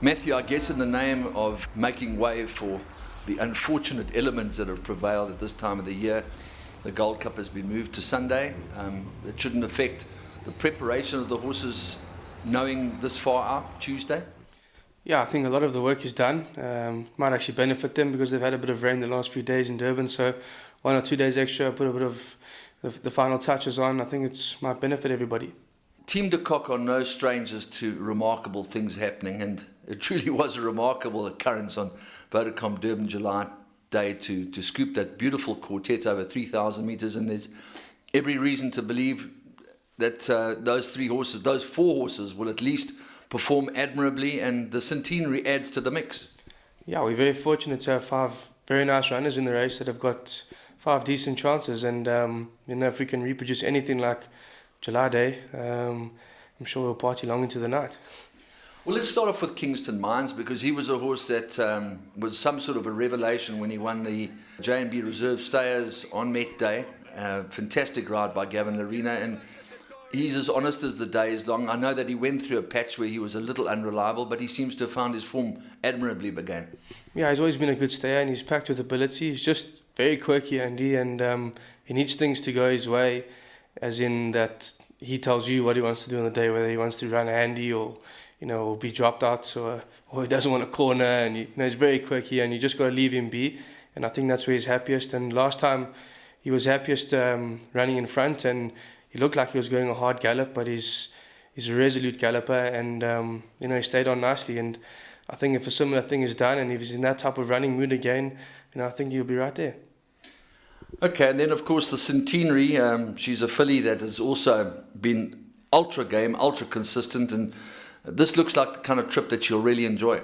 Matthew, I guess in the name of making way for the unfortunate elements that have prevailed at this time of the year, the Gold Cup has been moved to Sunday. It shouldn't affect the preparation of the horses knowing this far out, Tuesday? Yeah, I think a lot of the work is done. Might actually benefit them because they've had a bit of rain the last few days in Durban, so 1 or 2 days extra, put a bit of the final touches on. I think it might benefit everybody. Team de KOCK are no strangers to remarkable things happening, and it truly was a remarkable occurrence on Vodacom Durban July Day to scoop that beautiful quartet over 3,000 metres, and there's every reason to believe that those four horses will at least perform admirably, and the centenary adds to the mix. Yeah, we're very fortunate to have 5 very nice runners in the race that have got 5 decent chances, and if we can reproduce anything like July Day, I'm sure we'll party long into the night. Well, let's start off with Kingston Mines, because he was a horse that was some sort of a revelation when he won the J&B Reserve Stayers on Met Day. Fantastic ride by Gavin Larena, and he's as honest as the day is long. I know that he went through a patch where he was a little unreliable, but he seems to have found his form admirably again. Yeah, he's always been a good stayer, and he's packed with ability. He's just very quirky, Andy, and he needs things to go his way, as in that he tells you what he wants to do on the day, whether he wants to run a handy or be dropped out, or he doesn't want a corner, and he's very quirky, and you just got to leave him be. And I think that's where he's happiest. And last time he was happiest running in front, and he looked like he was going a hard gallop, but he's a resolute galloper, and he stayed on nicely. And I think if a similar thing is done, and if he's in that type of running mood again, I think he'll be right there. Okay, and then of course the centenary. She's a filly that has also been ultra game, ultra consistent, and this looks like the kind of trip that you'll really enjoy.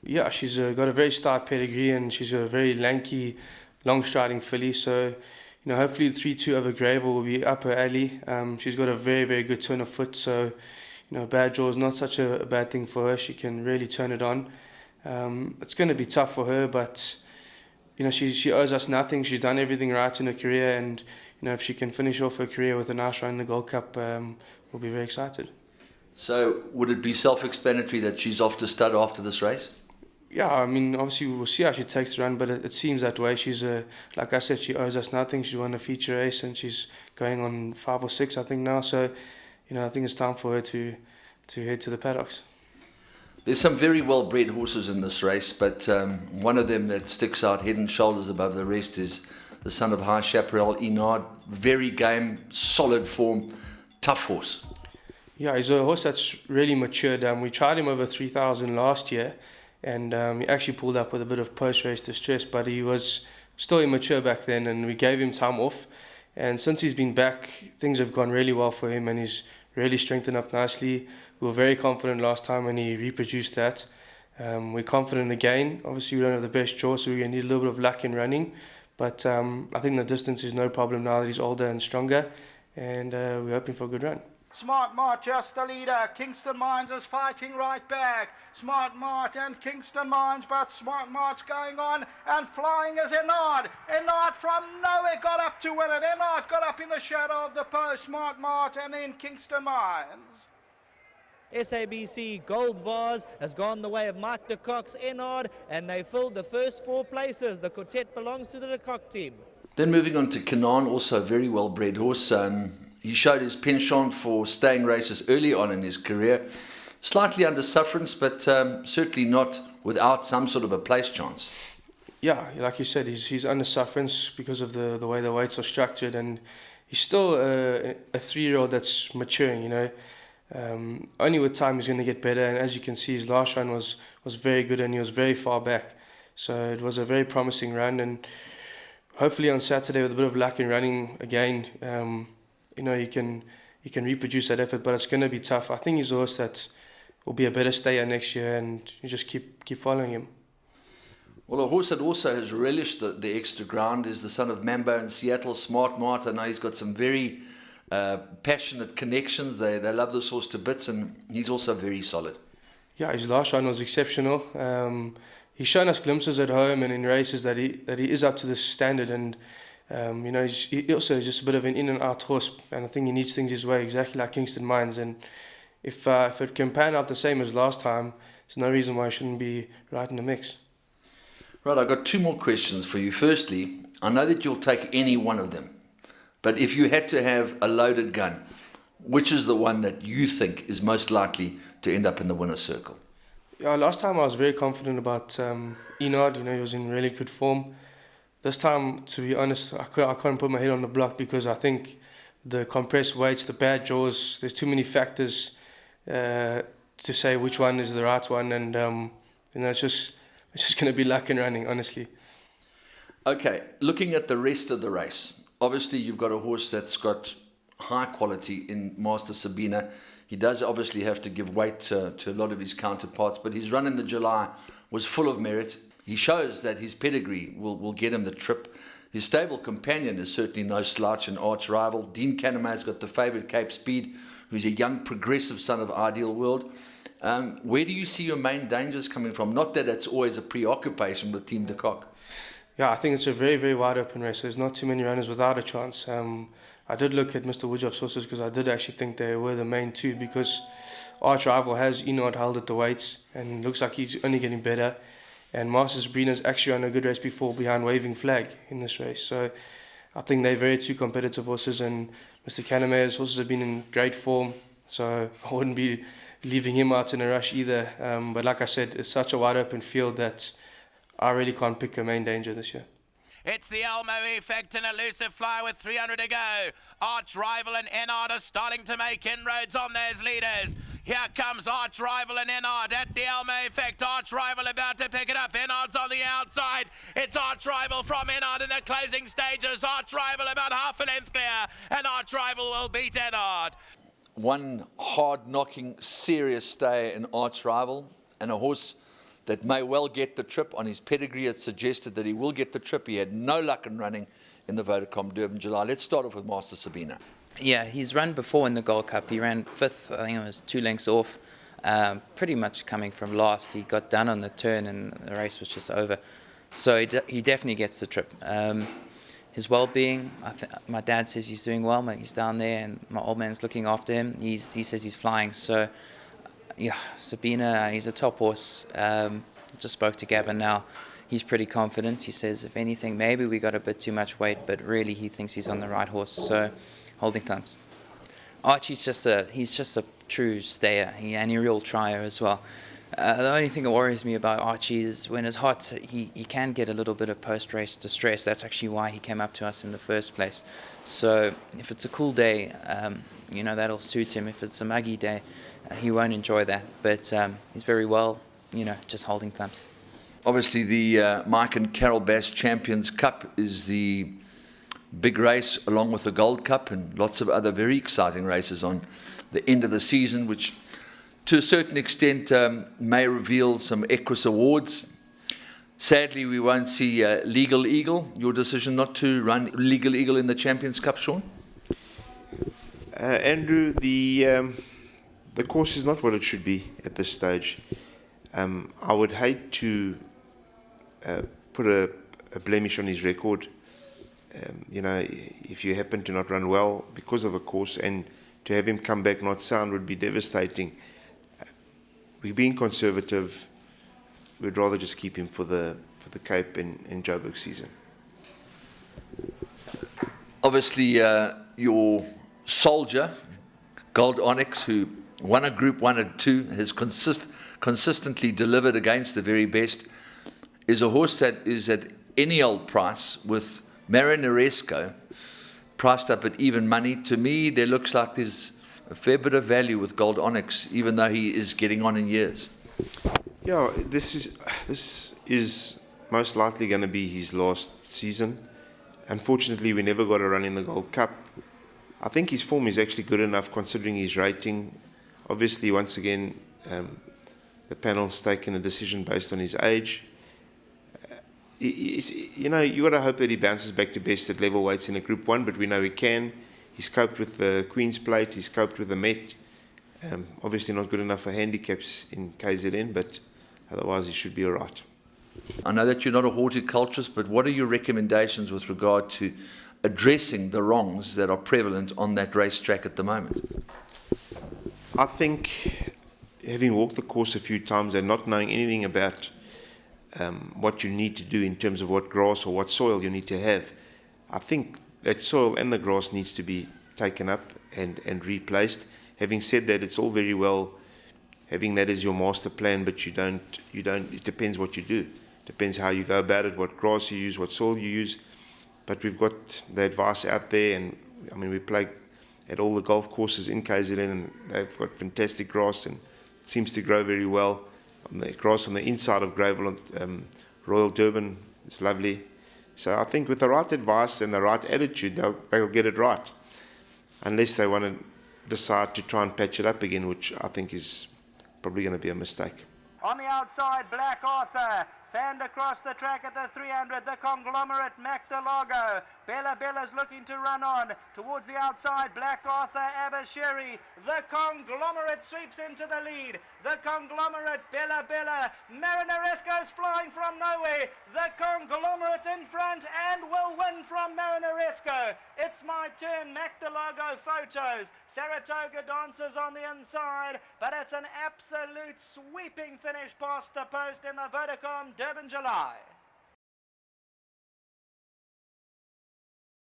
Yeah, she's got a very stout pedigree, and she's a very lanky, long-striding filly. So, hopefully the 3-2 over Gravel will be up her alley. She's got a very, very good turn of foot. So, bad draw is not such a bad thing for her. She can really turn it on. It's going to be tough for her, but she owes us nothing. She's done everything right in her career, and if she can finish off her career with a nice run in the Gold Cup, we'll be very excited. So would it be self-explanatory that she's off to stud after this race? Yeah, obviously we'll see how she takes the run, but it seems that way. She's like I said, she owes us nothing. She's won a feature race, and she's going on 5 or 6, I think now. So, I think it's time for her to head to the paddocks. There's some very well-bred horses in this race, but one of them that sticks out head and shoulders above the rest is the son of High Chaparral, Elan. Very game, solid form, tough horse. Yeah, he's a horse that's really matured. We tried him over 3,000 last year, and he actually pulled up with a bit of post-race distress, but he was still immature back then, and we gave him time off. And since he's been back, things have gone really well for him, and he's really strengthened up nicely. We were very confident last time when he reproduced that. We're confident again. Obviously, we don't have the best draw, so we're going to need a little bit of luck in running. But I think the distance is no problem now that he's older and stronger, and we're hoping for a good run. Smart Mart just the leader. Kingston Mines is fighting right back. Smart Mart and Kingston Mines, but Smart Mart's going on and flying as Elan. Elan from nowhere got up to win it. Elan got up in the shadow of the post. Smart Mart and then Kingston Mines. SABC Gold Vase has gone the way of Mike de KOCK's Enard, and they filled the first 4 places. The quartet belongs to the de KOCK team. Then moving on to Canaan, also a very well-bred horse. He showed his penchant for staying races early on in his career. Slightly under sufferance, but certainly not without some sort of a place chance. Yeah, like you said, he's under sufferance because of the way the weights are structured, and he's still a 3-year-old that's maturing, Only with time he's going to get better, and as you can see, his last run was very good, and he was very far back. So it was a very promising run, and hopefully on Saturday with a bit of luck in running again, he can reproduce that effort, but it's going to be tough. I think he's a horse that will be a better stayer next year, and you just keep following him. Well, a horse that also has relished the extra ground is the son of Mambo in Seattle, Smart Mart. I know he's got some very passionate connections. They love this horse to bits, and he's also very solid. Yeah, his last run was exceptional. He's shown us glimpses at home and in races that he is up to this standard, and he also is just a bit of an in and out horse, and I think he needs things his way, exactly like Kingston Mines. And if it can pan out the same as last time, there's no reason why it shouldn't be right in the mix. Right, I've got two more questions for you. Firstly, I know that you'll take any one of them, but if you had to have a loaded gun, which is the one that you think is most likely to end up in the winner's circle? Yeah, last time I was very confident about Enard. You know, he was in really good form. This time, to be honest, I can't put my head on the block because I think the compressed weights, the bad jaws, there's too many factors to say which one is the right one, and you know, it's just going to be luck and running, honestly. Okay, looking at the rest of the race, obviously you've got a horse that's got high quality in Master Sabina. He does obviously have to give weight to a lot of his counterparts, but his run in the July was full of merit. He shows that his pedigree will get him the trip. His stable companion is certainly no slouch and arch rival. Dean Kannemeyer's got the favourite Cape Speed, who's a young progressive son of Ideal World. Where do you see your main dangers coming from? Not that it's always a preoccupation with Team KOCK. Yeah, I think it's a very, very wide open race. There's not too many runners without a chance. I did look at Mr. Woodruff's horses because I did actually think they were the main two, because arch rival has Enard held at the weights and looks like he's only getting better. And Master Sabrina's actually on a good race before behind Waving Flag in this race. So I think they're very two competitive horses, and Mr. Kannemeyer's horses have been in great form. So I wouldn't be leaving him out in a rush either. But like I said, it's such a wide open field that I really can't pick a main danger this year. It's the Elmo effect, an elusive fly with 300 to go. Arch Rival and Enard are starting to make inroads on those leaders. Here comes Arch Rival and Enard at the Elmo effect. Arch Rival about to pick it up. Enard's on the outside. It's Arch Rival from Enard in the closing stages. Arch Rival about half a length clear, and Arch Rival will beat Enard. One hard-knocking, serious stay in Arch Rival, and a horse that may well get the trip. On his pedigree, it suggested that he will get the trip. He had no luck in running in the Vodacom Durban July. Let's start off with Master Sabina. Yeah, he's run before in the Gold Cup. He ran 5th, I think it was 2 lengths off, pretty much coming from last. He got done on the turn and the race was just over. So he definitely gets the trip. His well-being, my dad says he's doing well. He's down there and my old man's looking after him. He says he's flying. So, yeah, Sabina, he's a top horse. Just spoke to Gavin now. He's pretty confident. He says, if anything, maybe we got a bit too much weight, but really he thinks he's on the right horse. So, holding thumbs. Archie's just a true stayer, and a real trier as well. The only thing that worries me about Archie is when it's hot, he can get a little bit of post-race distress. That's actually why he came up to us in the first place. So if it's a cool day, you know, that'll suit him. If it's a muggy day, he won't enjoy that. But he's very well, you know, just holding thumbs. Obviously, the Mike and Carol Bass Champions Cup is the big race, along with the Gold Cup and lots of other very exciting races on the end of the season, which to a certain extent may reveal some Equus awards. Sadly, we won't see Legal Eagle. Your decision not to run Legal Eagle in the Champions Cup, Sean? Andrew, the course is not what it should be at this stage. I would hate to put a blemish on his record. You know, if you happen to not run well because of a course, and to have him come back not sound would be devastating. We're being conservative. We'd rather just keep him for the Cape and Joburg season. Obviously, your soldier, Gold Onyx, who won a Group 1 and 2, has consistently delivered against the very best, is a horse that is at any old price with Marineresco priced up at even money. To me, there looks like there's a fair bit of value with Gold Onyx, even though he is getting on in years. Yeah, this is most likely going to be his last season. Unfortunately, we never got a run in the Gold Cup. I think his form is actually good enough considering his rating. Obviously, once again, the panel's taken a decision based on his age. You know, you got to hope that he bounces back to best at level weights in a Group 1, but we know he can. He's coped with the Queen's Plate, he's coped with the Met. Obviously not good enough for handicaps in KZN, but otherwise he should be all right. I know that you're not a horticulturist, but what are your recommendations with regard to addressing the wrongs that are prevalent on that racetrack at the moment? I think, having walked the course a few times and not knowing anything about what you need to do in terms of what grass or what soil you need to have, I think that soil and the grass needs to be taken up and replaced. Having said that, it's all very well having that as your master plan, but you don't, it depends what you do. Depends how you go about it, what grass you use, what soil you use. But we've got the advice out there, and I mean, we play at all the golf courses in KZN, and they've got fantastic grass and it seems to grow very well. The grass on the inside of Gravel, Royal Durban, is lovely. So I think with the right advice and the right attitude, they'll get it right. Unless they want to decide to try and patch it up again, which I think is probably going to be a mistake. On the outside, Black Arthur fanned across the track at the 300. The Conglomerate, Macdalago. Bella's looking to run on towards the outside. Black Arthur, Abashiri. The Conglomerate sweeps into the lead. The Conglomerate, Bella. Marinaresco's flying from nowhere. The Conglomerate in front and will win from Marinaresco. It's My Turn, Macdalago photos. Saratoga Dancers on the inside, but it's an absolute sweeping finish past the post in the Vodacom Durban July.